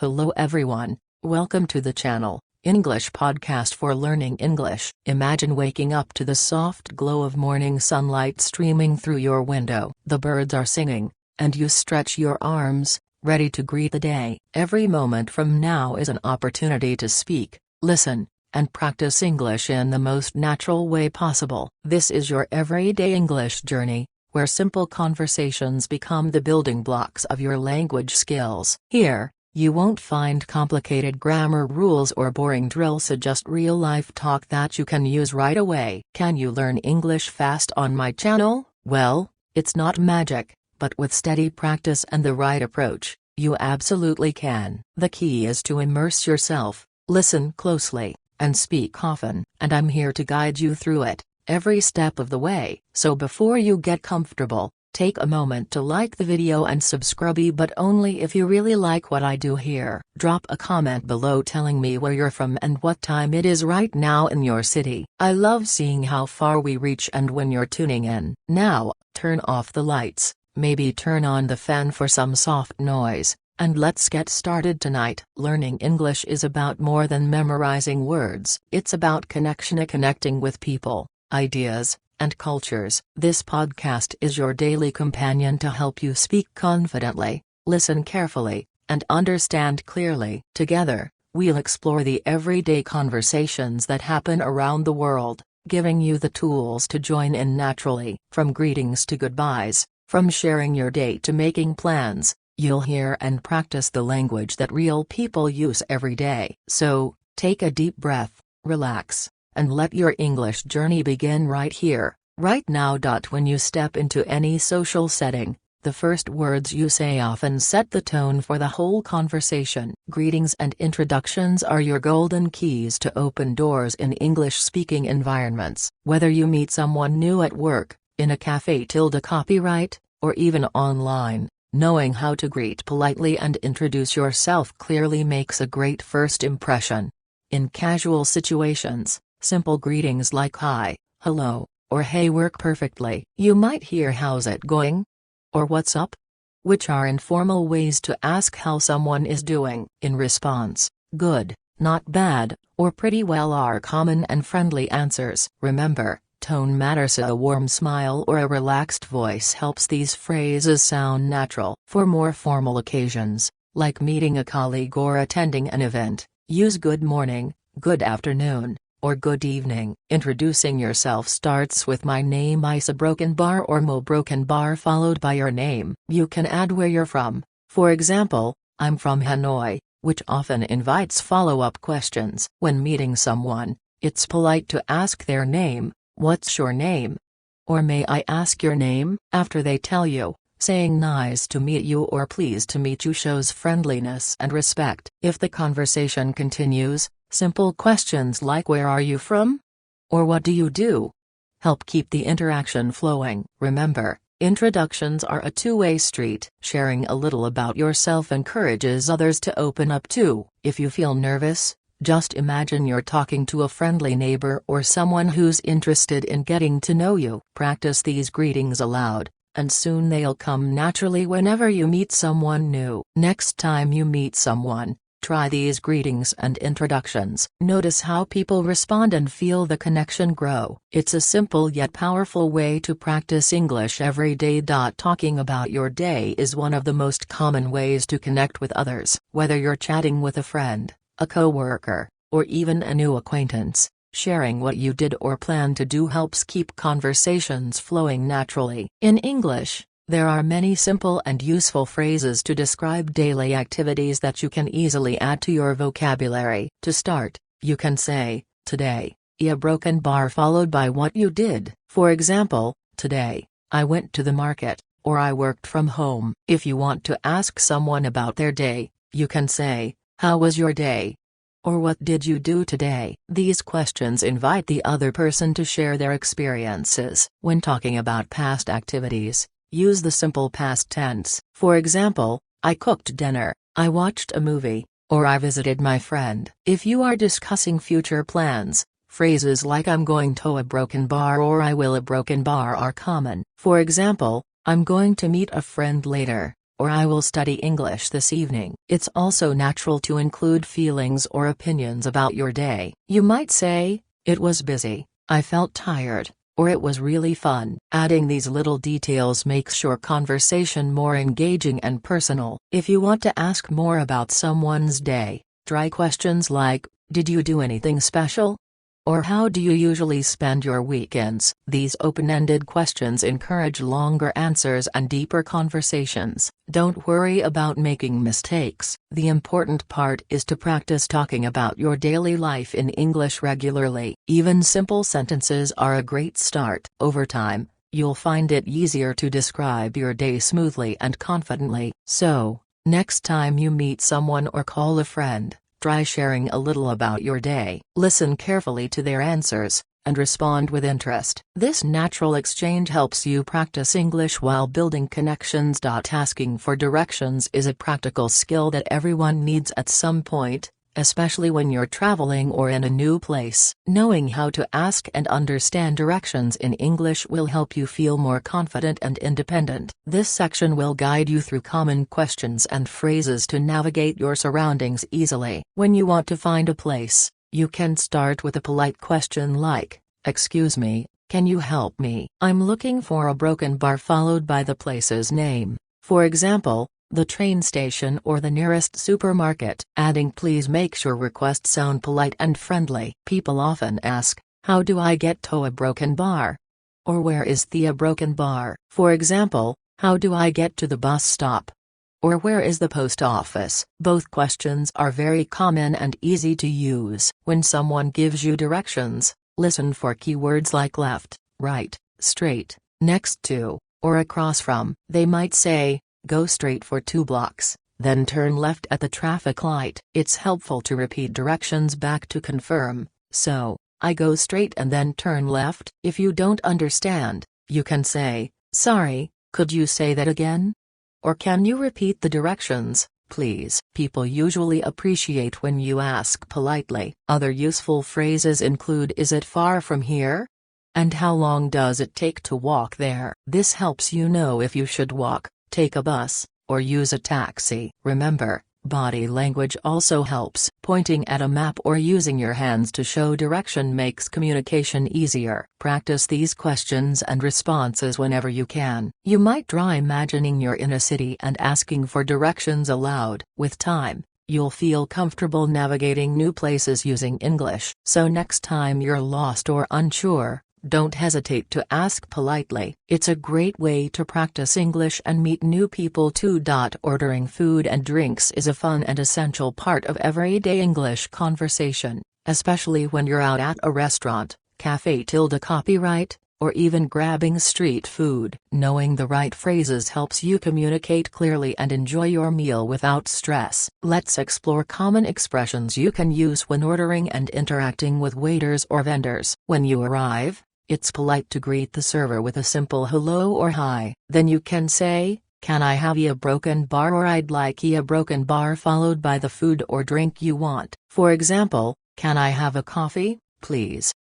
Hello everyone, welcome to the channel, English podcast for learning English. Imagine waking up to the soft glow of morning sunlight streaming through your window. The birds are singing, and you stretch your arms, ready to greet the day. Every moment from now is an opportunity to speak, listen, and practice English in the most natural way possible. This is your everyday English journey, where simple conversations become the building blocks of your language skills. Here, you won't find complicated grammar rules or boring drills, just real-life talk that you can use right away. Can you learn English fast on my channel? Well, it's not magic, but with steady practice and the right approach, you absolutely can. The key is to immerse yourself, listen closely, and speak often. And I'm here to guide you through it, every step of the way. So before you get comfortable, take a moment to like the video and subscribe, but only if you really like what I do here. Drop a comment below telling me where you're from and what time it is right now in your city. I love seeing how far we reach and when you're tuning in. Now, turn off the lights, maybe turn on the fan for some soft noise, and let's get started tonight. Learning English is about more than memorizing words. It's about connecting with people, ideas, and cultures. This podcast is your daily companion to help you speak confidently, listen carefully, and understand clearly. Together, we'll explore the everyday conversations that happen around the world, giving you the tools to join in naturally. From greetings to goodbyes, from sharing your day to making plans, you'll hear and practice the language that real people use every day. So, take a deep breath, relax, and let your English journey begin right here, right now. When you step into any social setting, the first words you say often set the tone for the whole conversation. Greetings and introductions are your golden keys to open doors in English-speaking environments. Whether you meet someone new at work, in a cafe, copyright, or even online, knowing how to greet politely and introduce yourself clearly makes a great first impression. In casual situations, simple greetings like hi, hello, or hey work perfectly. You might hear how's it going? Or what's up? Which are informal ways to ask how someone is doing. In response, good, not bad, or pretty well are common and friendly answers. Remember, tone matters. A warm smile or a relaxed voice helps these phrases sound natural. For more formal occasions, like meeting a colleague or attending an event, use good morning, good afternoon, or good evening. Introducing yourself starts with my name is a broken bar or mo broken bar followed by your name. You can add where you're from. For example, I'm from Hanoi, which often invites follow-up questions. When meeting someone, it's polite to ask their name. What's your name? Or may I ask your name? After they tell you, saying nice to meet you or pleased to meet you shows friendliness and respect. If the conversation continues, simple questions like where are you from? Or what do you do? Help keep the interaction flowing. Remember, introductions are a two-way street. Sharing a little about yourself encourages others to open up too. If you feel nervous, just imagine you're talking to a friendly neighbor or someone who's interested in getting to know you. Practice these greetings aloud, and soon they'll come naturally whenever you meet someone new. Next time you meet someone, try these greetings and introductions. Notice how people respond and feel the connection grow. It's a simple yet powerful way to practice English every day. Talking about your day is one of the most common ways to connect with others. Whether you're chatting with a friend, a coworker, or even a new acquaintance, sharing what you did or plan to do helps keep conversations flowing naturally. In English, there are many simple and useful phrases to describe daily activities that you can easily add to your vocabulary. To start, you can say, today, a broken bar followed by what you did. For example, today, I went to the market, or I worked from home. If you want to ask someone about their day, you can say, how was your day? Or what did you do today? These questions invite the other person to share their experiences. When talking about past activities, use the simple past tense. For example, I cooked dinner, I watched a movie, or I visited my friend. If you are discussing future plans, phrases like I'm going to a broken bar or I will a broken bar are common. For example, I'm going to meet a friend later, or I will study English this evening. It's also natural to include feelings or opinions about your day. You might say, it was busy, I felt tired, or it was really fun. Adding these little details makes your conversation more engaging and personal. If you want to ask more about someone's day, try questions like, did you do anything special? Or how do you usually spend your weekends? These open-ended questions encourage longer answers and deeper conversations. Don't worry about making mistakes. The important part is to practice talking about your daily life in English regularly. Even simple sentences are a great start. Over time, you'll find it easier to describe your day smoothly and confidently. So, next time you meet someone or call a friend, try sharing a little about your day. Listen carefully to their answers, and respond with interest. This natural exchange helps you practice English while building connections. Asking for directions is a practical skill that everyone needs at some point, especially when you're traveling or in a new place. Knowing how to ask and understand directions in English will help you feel more confident and independent. This section will guide you through common questions and phrases to navigate your surroundings easily. When you want to find a place, you can start with a polite question like, "Excuse me, can you help me? I'm looking for a broken bar," followed by the place's name. For example, the train station or the nearest supermarket. Adding "please" makes your request sound polite and friendly. People often ask, "How do I get to a broken bar?" Or "Where is the broken bar?" For example, "How do I get to the bus stop?" Or "Where is the post office?" Both questions are very common and easy to use. When someone gives you directions, listen for keywords like left, right, straight, next to, or across from. They might say, "Go straight for 2 blocks, then turn left at the traffic light." It's helpful to repeat directions back to confirm, so, "I go straight and then turn left." If you don't understand, you can say, "Sorry, could you say that again?" Or "Can you repeat the directions, please?" People usually appreciate when you ask politely. Other useful phrases include "Is it far from here?" and "How long does it take to walk there?" This helps you know if you should walk, take a bus, or use a taxi. Remember, body language also helps. Pointing at a map or using your hands to show direction makes communication easier. Practice these questions and responses whenever you can. You might try imagining you're in a city and asking for directions aloud. With time, you'll feel comfortable navigating new places using English. So next time you're lost or unsure, don't hesitate to ask politely. It's a great way to practice English and meet new people too. Ordering food and drinks is a fun and essential part of everyday English conversation, especially when you're out at a restaurant, cafe. Copyright, or even grabbing street food. Knowing the right phrases helps you communicate clearly and enjoy your meal without stress. Let's explore common expressions you can use when ordering and interacting with waiters or vendors. When you arrive, it's polite to greet the server with a simple hello or hi. Then you can say, "Can I have a broken bar?" or "I'd like a broken bar," followed by the food or drink you want. For example, "Can I have a coffee, please?"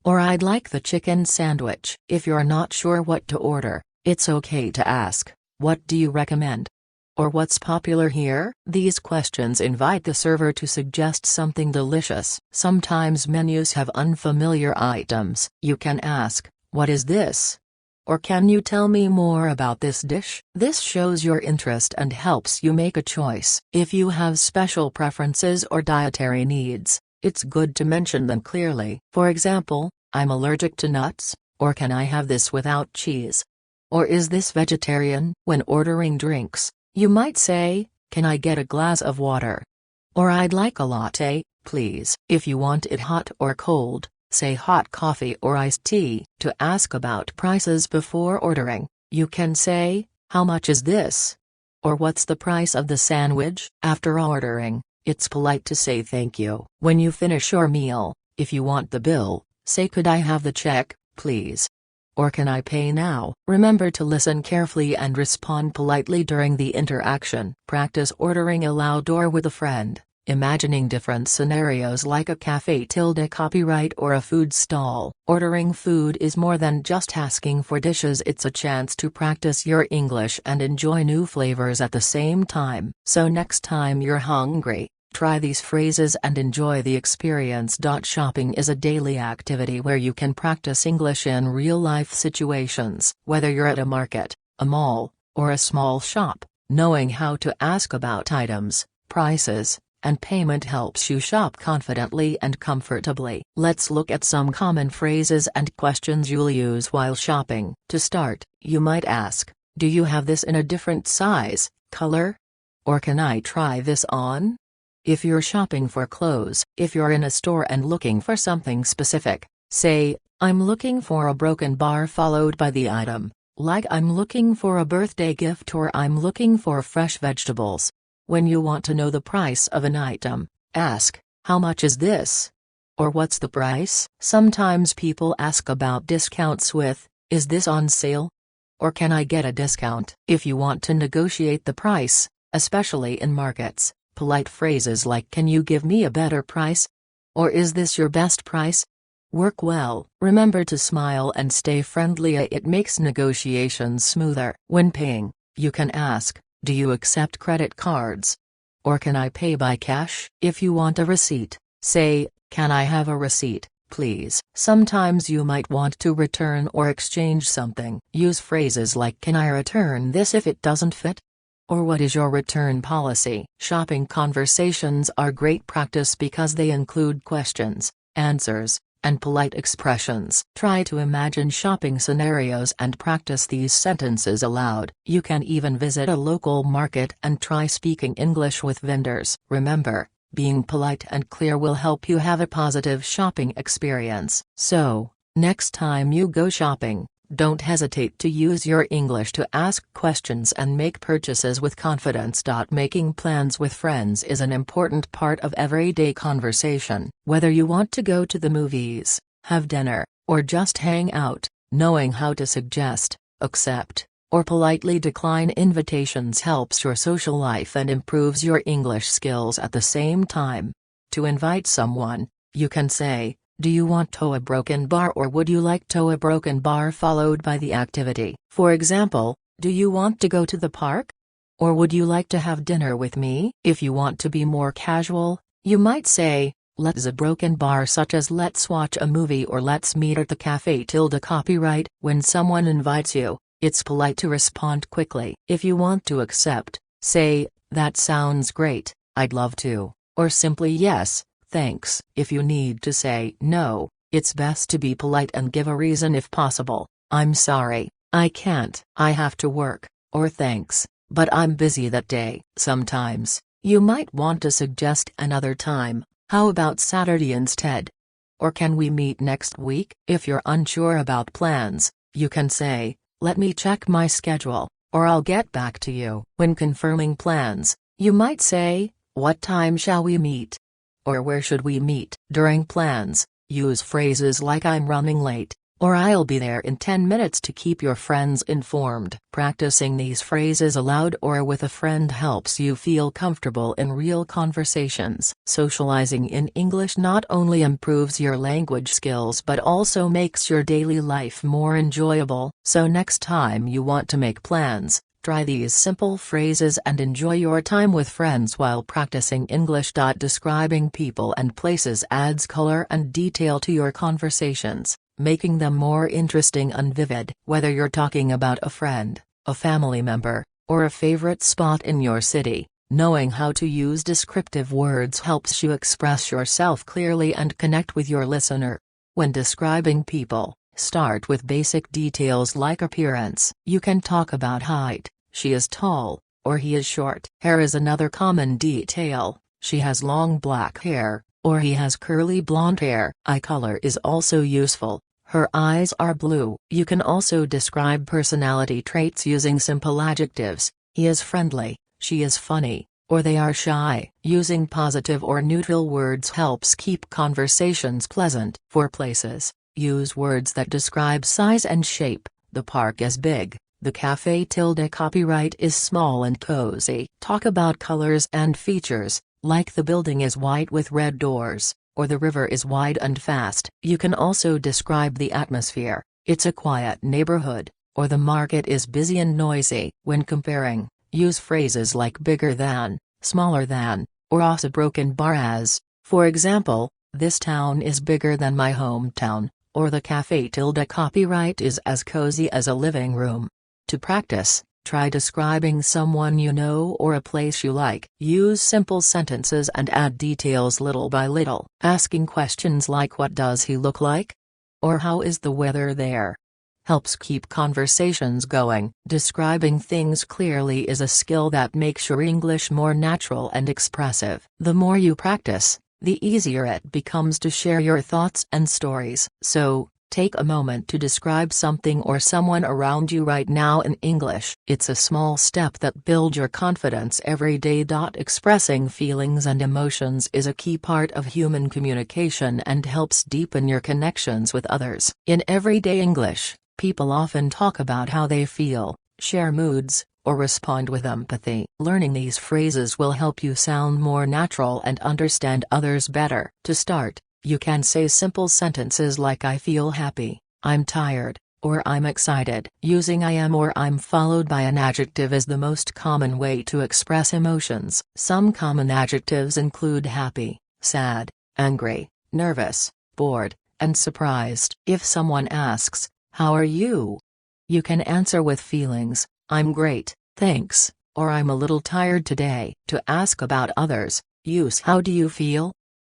Or "I'd like the chicken sandwich." If you're not sure what to order, it's okay to ask, "What do you recommend?" or "What's popular here?" These questions invite the server to suggest something delicious. Sometimes menus have unfamiliar items. You can ask, "What is this?" or "Can you tell me more about this dish?" This shows your interest and helps you make a choice. If you have special preferences or dietary needs, it's good to mention them clearly. For example, "I'm allergic to nuts," or "Can I have this without cheese?" or "Is this vegetarian?" When ordering drinks, you might say, "Can I get a glass of water?" or "I'd like a latte, please." If you want it hot or cold, say hot coffee or iced tea. To ask about prices before ordering, you can say, "How much is this?" or "What's the price of the sandwich?" After ordering, it's polite to say thank you. When you finish your meal, if you want the bill, say, "Could I have the check, please?" or "Can I pay now?" Remember to listen carefully and respond politely during the interaction. Practice ordering aloud or with a friend. imagining different scenarios like a cafe tilde copyright or a food stall. Ordering food is more than just asking for dishes, it's a chance to practice your English and enjoy new flavors at the same time. So next time you're hungry, try these phrases and enjoy the experience. Shopping is a daily activity where you can practice English in real-life situations. Whether you're at a market, a mall, or a small shop, knowing how to ask about items, prices, and payment helps you shop confidently and comfortably. Let's look at some common phrases and questions you'll use while shopping. To start, you might ask, "Do you have this in a different size, color? Or can I try this on?" If you're shopping for clothes, if you're in a store and looking for something specific, say, "I'm looking for a broken bar," followed by the item, like "I'm looking for a birthday gift" or "I'm looking for fresh vegetables." When you want to know the price of an item, ask, "How much is this?" Or "What's the price?" Sometimes people ask about discounts with, "Is this on sale?" Or "Can I get a discount?" If you want to negotiate the price, especially in markets, polite phrases like "Can you give me a better price?" or "Is this your best price?" work well. Remember to smile and stay friendly, it makes negotiations smoother. When paying, you can ask, "Do you accept credit cards?" or "Can I pay by cash?" If you want a receipt, say, "Can I have a receipt, please?" Sometimes you might want to return or exchange something. Use phrases like "Can I return this if it doesn't fit?" or "What is your return policy?" Shopping conversations are great practice because they include questions, answers, and polite expressions. Try to imagine shopping scenarios and practice these sentences aloud. You can even visit a local market and try speaking English with vendors. Remember, being polite and clear will help you have a positive shopping experience. So, next time you go shopping, don't hesitate to use your English to ask questions and make purchases with confidence. Making plans with friends is an important part of everyday conversation. Whether you want to go to the movies, have dinner, or just hang out, knowing how to suggest, accept, or politely decline invitations helps your social life and improves your English skills at the same time. To invite someone, you can say, "Do you want to a broken bar?" or "Would you like to a broken bar?" followed by the activity. For example, "Do you want to go to the park?" or "Would you like to have dinner with me?" If you want to be more casual, you might say, "Let's a broken bar," such as "Let's watch a movie" or "Let's meet at the cafe tilde copyright." When someone invites you, it's polite to respond quickly. If you want to accept, say, "That sounds great, I'd love to," or simply "Yes, thanks." If you need to say no, it's best to be polite and give a reason if possible. "I'm sorry, I can't. I have to work," or "Thanks, but I'm busy that day." Sometimes, you might want to suggest another time, "How about Saturday instead?" or "Can we meet next week?" If you're unsure about plans, you can say, "Let me check my schedule," or "I'll get back to you." When confirming plans, you might say, "What time shall we meet?" or "Where should we meet?" During plans, use phrases like "I'm running late," or "I'll be there in 10 minutes" to keep your friends informed. Practicing these phrases aloud or with a friend helps you feel comfortable in real conversations. Socializing in English not only improves your language skills but also makes your daily life more enjoyable. So next time you want to make plans, try these simple phrases and enjoy your time with friends while practicing English. Describing people and places adds color and detail to your conversations, making them more interesting and vivid. Whether you're talking about a friend, a family member, or a favorite spot in your city, knowing how to use descriptive words helps you express yourself clearly and connect with your listener. When describing people, start with basic details like appearance. You can talk about height, "She is tall," or "He is short." Hair is another common detail, "She has long black hair," or "He has curly blonde hair." Eye color is also useful, "Her eyes are blue." You can also describe personality traits using simple adjectives, "He is friendly," "She is funny," or "They are shy." Using positive or neutral words helps keep conversations pleasant. For places, use words that describe size and shape. The park is big, the cafe tilde copyright is small and cozy. Talk about colors and features. like the building is white with red doors, or the river is wide and fast. You can also describe the atmosphere, it's a quiet neighborhood, or the market is busy and noisy. When comparing, use phrases like bigger than, smaller than, or also broken bar as, for example, this town is bigger than my hometown, or the cafe tilde copyright is as cozy as a living room. To practice, try describing someone you know or a place you like. Use simple sentences and add details little by little. Asking questions like what does he look like? Or how is the weather there? Helps keep conversations going. Describing things clearly is a skill that makes your English more natural and expressive. The more you practice, the easier it becomes to share your thoughts and stories. So, take a moment to describe something or someone around you right now in English. It's a small step that builds your confidence every day. Expressing feelings and emotions is a key part of human communication and helps deepen your connections with others. In everyday English, people often talk about how they feel, share moods, or respond with empathy. Learning these phrases will help you sound more natural and understand others better. To start, you can say simple sentences like I feel happy, I'm tired, or I'm excited. Using I am or I'm followed by an adjective is the most common way to express emotions. Some common adjectives include happy, sad, angry, nervous, bored, and surprised. If someone asks, how are you? You can answer with feelings, I'm great, thanks, or I'm a little tired today. To ask about others, use how do you feel?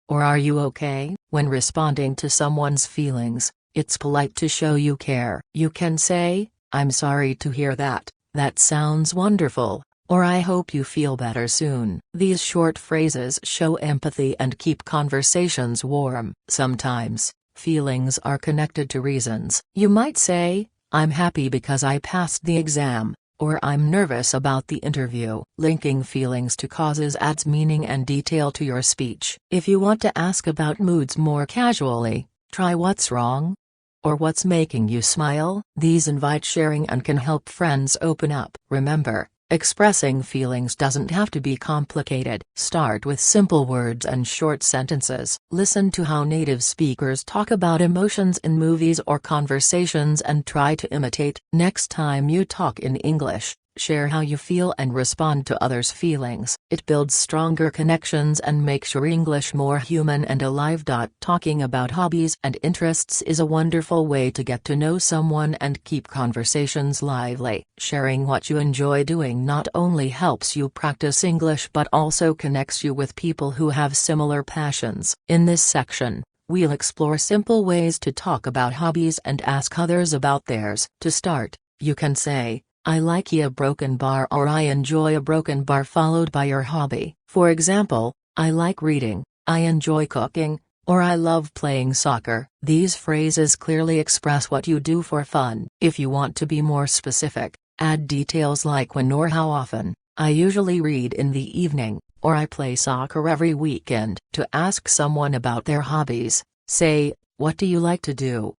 Or are you okay? When responding to someone's feelings, it's polite to show you care. You can say, I'm sorry to hear that sounds wonderful, or I hope you feel better soon. These short phrases show empathy and keep conversations warm. Sometimes, feelings are connected to reasons. You might say, I'm happy because I passed the exam, or I'm nervous about the interview. Linking feelings to causes adds meaning and detail to your speech. If you want to ask about moods more casually, try what's wrong? Or what's making you smile? These invite sharing and can help friends open up. Remember, expressing feelings doesn't have to be complicated. Start with simple words and short sentences. Listen to how native speakers talk about emotions in movies or conversations and try to imitate. Next time you talk in English, share how you feel and respond to others' feelings. It builds stronger connections and makes your English more human and alive. Talking about hobbies and interests is a wonderful way to get to know someone and keep conversations lively. Sharing what you enjoy doing not only helps you practice English but also connects you with people who have similar passions. In this section, we'll explore simple ways to talk about hobbies and ask others about theirs. To start, you can say, I like a broken bar or I enjoy a broken bar followed by your hobby. For example, I like reading, I enjoy cooking, or I love playing soccer. These phrases clearly express what you do for fun. If you want to be more specific, add details like when or how often. I usually read in the evening, or I play soccer every weekend. To ask someone about their hobbies, say, what do you like to do?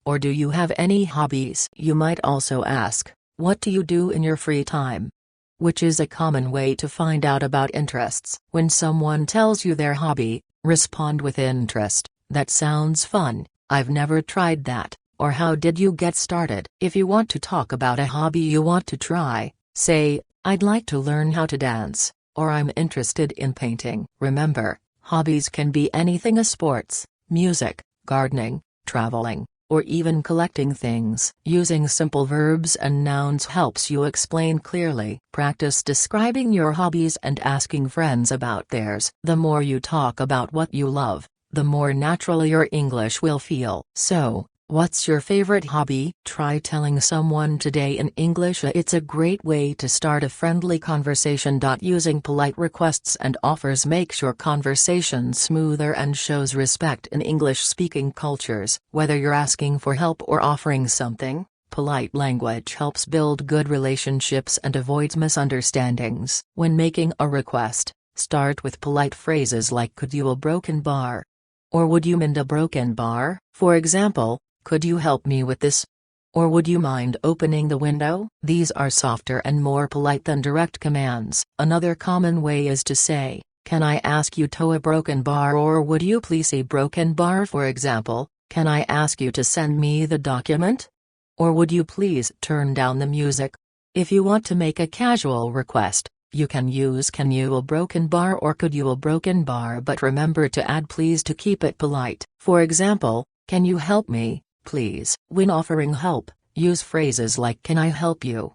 Or do you have any hobbies? You might also ask, what do you do in your free time? Which is a common way to find out about interests. When someone tells you their hobby, respond with interest. That sounds fun, I've never tried that, or how did you get started? If you want to talk about a hobby you want to try, say, I'd like to learn how to dance, or I'm interested in painting. Remember, hobbies can be anything: sports, music, gardening, traveling, or even collecting things. Using simple verbs and nouns helps you explain clearly. Practice describing your hobbies and asking friends about theirs. The more you talk about what you love, the more natural your English will feel. So, what's your favorite hobby? Try telling someone today in English. It's a great way to start a friendly conversation. Using polite requests and offers makes your conversation smoother and shows respect in English-speaking cultures. Whether you're asking for help or offering something, polite language helps build good relationships and avoids misunderstandings. When making a request, start with polite phrases like could you a broken bar? Or would you mend a broken bar? For example, could you help me with this? Or would you mind opening the window? These are softer and more polite than direct commands. Another common way is to say, can I ask you to a broken bar, or would you please a broken bar? For example, can I ask you to send me the document? Or would you please turn down the music? If you want to make a casual request, you can use can you a broken bar or could you a broken bar, but remember to add please to keep it polite. For example, can you help me, please? When offering help, use phrases like can I help you?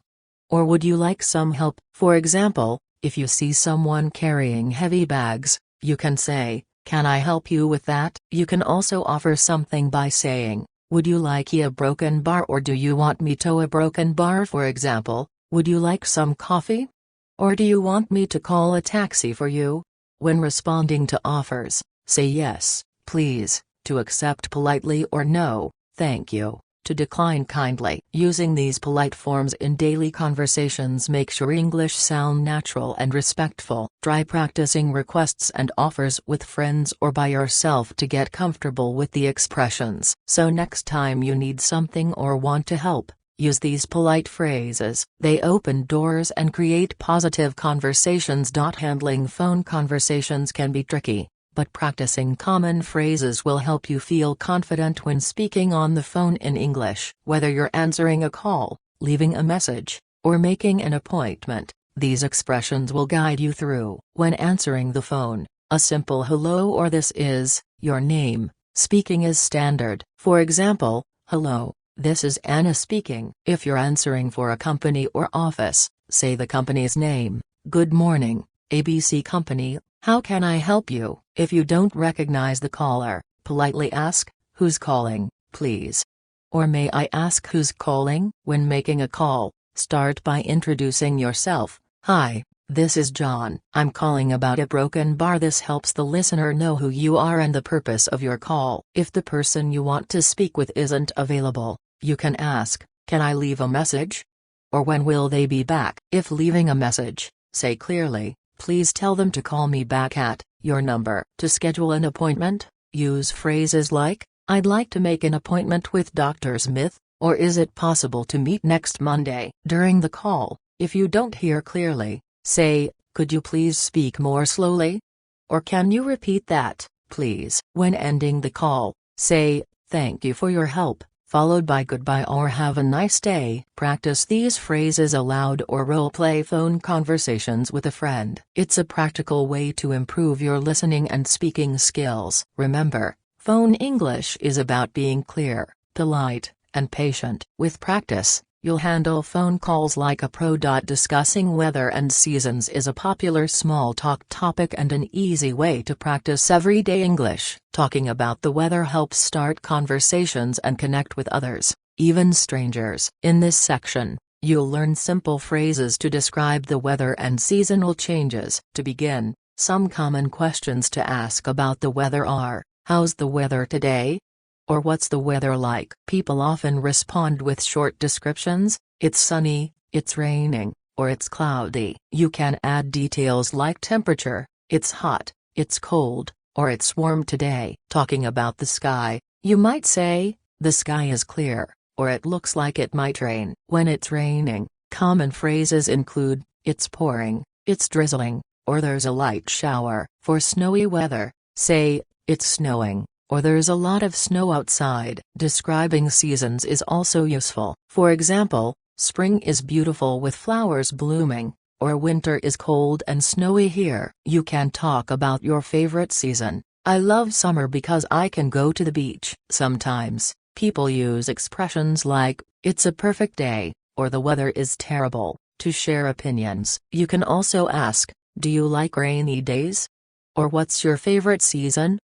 Or would you like some help? For example, if you see someone carrying heavy bags, you can say, can I help you with that? You can also offer something by saying, would you like a broken bar, or do you want me to a broken bar? For example, would you like some coffee? Or do you want me to call a taxi for you? When responding to offers, say yes, please, to accept politely, or no, thank you, to decline kindly. Using these polite forms in daily conversations makes your English sound natural and respectful. Try practicing requests and offers with friends or by yourself to get comfortable with the expressions. So next time you need something or want to help, use these polite phrases. They open doors and create positive conversations. Handling phone conversations can be tricky, but practicing common phrases will help you feel confident when speaking on the phone in English. Whether you're answering a call, leaving a message, or making an appointment, these expressions will guide you through. When answering the phone, a simple hello or this is your name speaking is standard. For example, hello, this is Anna speaking. If you're answering for a company or office, say the company's name. Good morning, ABC Company. How can I help you? If you don't recognize the caller, politely ask, who's calling, please? Or may I ask who's calling? When making a call, start by introducing yourself. Hi, this is John. I'm calling about a broken bar. This helps the listener know who you are and the purpose of your call. If the person you want to speak with isn't available, you can ask, can I leave a message? Or when will they be back? If leaving a message, say clearly, please tell them to call me back at your number. To schedule an appointment, use phrases like, I'd like to make an appointment with Dr. Smith, or is it possible to meet next Monday? During the call, if you don't hear clearly, say, could you please speak more slowly? Or can you repeat that, please? When ending the call, say, thank you for your help, followed by goodbye or have a nice day. Practice these phrases aloud or role-play phone conversations with a friend. It's a practical way to improve your listening and speaking skills. Remember, phone English is about being clear, polite, and patient. With practice, you'll handle phone calls like a pro. Discussing weather and seasons is a popular small talk topic and an easy way to practice everyday English. Talking about the weather helps start conversations and connect with others, even strangers. In this section, you'll learn simple phrases to describe the weather and seasonal changes. To begin, some common questions to ask about the weather are, how's the weather today? Or what's the weather like? People often respond with short descriptions, it's sunny, it's raining, or it's cloudy. You can add details like temperature, it's hot, it's cold, or it's warm today. Talking about the sky, you might say, the sky is clear, or it looks like it might rain. When it's raining, common phrases include, it's pouring, it's drizzling, or there's a light shower. For snowy weather, say, it's snowing, or there's a lot of snow outside. Describing seasons is also useful. For example, spring is beautiful with flowers blooming, or winter is cold and snowy here. You can talk about your favorite season. I love summer because I can go to the beach. Sometimes, people use expressions like, it's a perfect day, or the weather is terrible, to share opinions. You can also ask, do you like rainy days? Or what's your favorite season?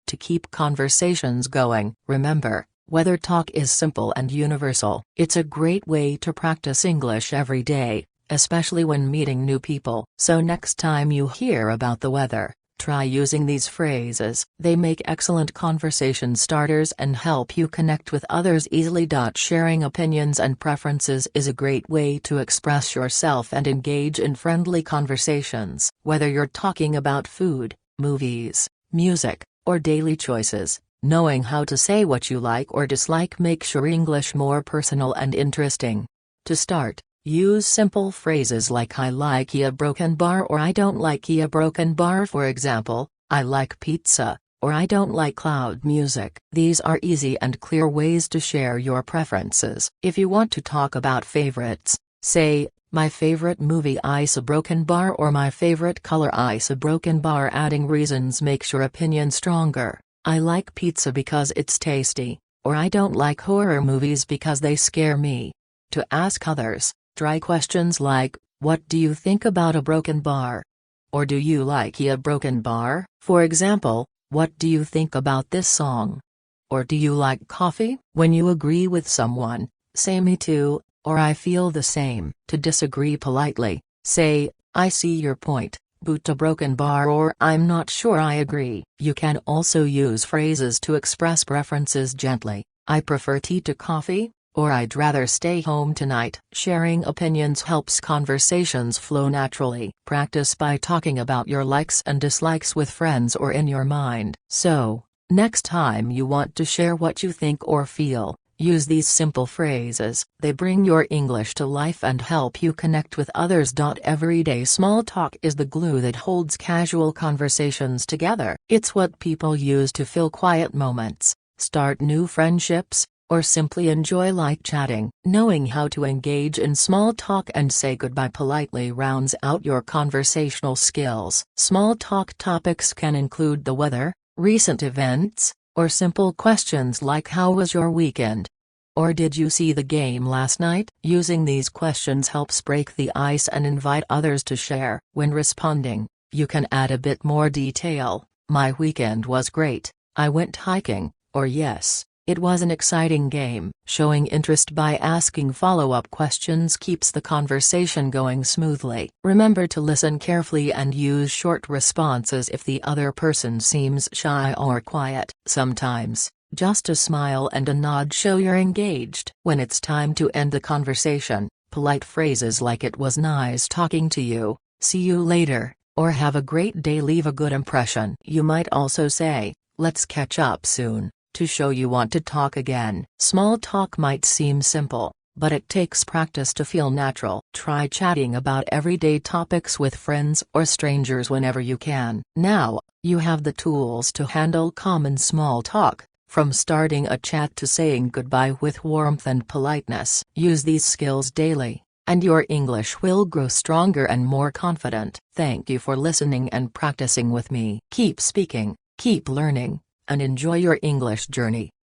To keep conversations going, remember, weather talk is simple and universal. It's a great way to practice English every day, especially when meeting new people. So next time you hear about the weather, try using these phrases. They make excellent conversation starters and help you connect with others easily. Sharing opinions and preferences is a great way to express yourself and engage in friendly conversations. Whether you're talking about food, movies, music, or daily choices, knowing how to say what you like or dislike makes your English more personal and interesting. To start, Use simple phrases like I like a broken bar or I don't like a broken bar. For example, I like pizza, or I don't like loud music. These are easy and clear ways to share your preferences. If you want to talk about favorites, say, my favorite movie is a broken bar or my favorite color is a broken bar. Adding reasons makes your opinion stronger. I like pizza because it's tasty, or I don't like horror movies because they scare me. To ask others, try questions like, what do you think about a broken bar? Or do you like a broken bar? For example, what do you think about this song? Or do you like coffee? When you agree with someone, say me too, or I feel the same. To disagree politely, say, I see your point, but a broken bar, or I'm not sure I agree. You can also use phrases to express preferences gently. I prefer tea to coffee, or I'd rather stay home tonight. Sharing opinions helps conversations flow naturally. Practice by talking about your likes and dislikes with friends or in your mind. So, next time you want to share what you think or feel, use these simple phrases. They bring your English to life and help you connect with others. Everyday small talk is the glue that holds casual conversations together. It's what people use to fill quiet moments, start new friendships, or simply enjoy light chatting. Knowing how to engage in small talk and say goodbye politely rounds out your conversational skills. Small talk topics can include the weather, recent events, or simple questions like how was your weekend? Or did you see the game last night? Using these questions helps break the ice and invite others to share. When responding, you can add a bit more detail. My weekend was great, I went hiking, or yes, it was an exciting game. Showing interest by asking follow-up questions keeps the conversation going smoothly. Remember to listen carefully and use short responses if the other person seems shy or quiet. Sometimes, just a smile and a nod show you're engaged. When it's time to end the conversation, polite phrases like it was nice talking to you, see you later, or have a great day leave a good impression. You might also say, let's catch up soon, to show you want to talk again. Small talk might seem simple, but it takes practice to feel natural. Try chatting about everyday topics with friends or strangers whenever you can. Now, you have the tools to handle common small talk, from starting a chat to saying goodbye with warmth and politeness. Use these skills daily, and your English will grow stronger and more confident. Thank you for listening and practicing with me. Keep speaking, keep learning, and enjoy your English journey.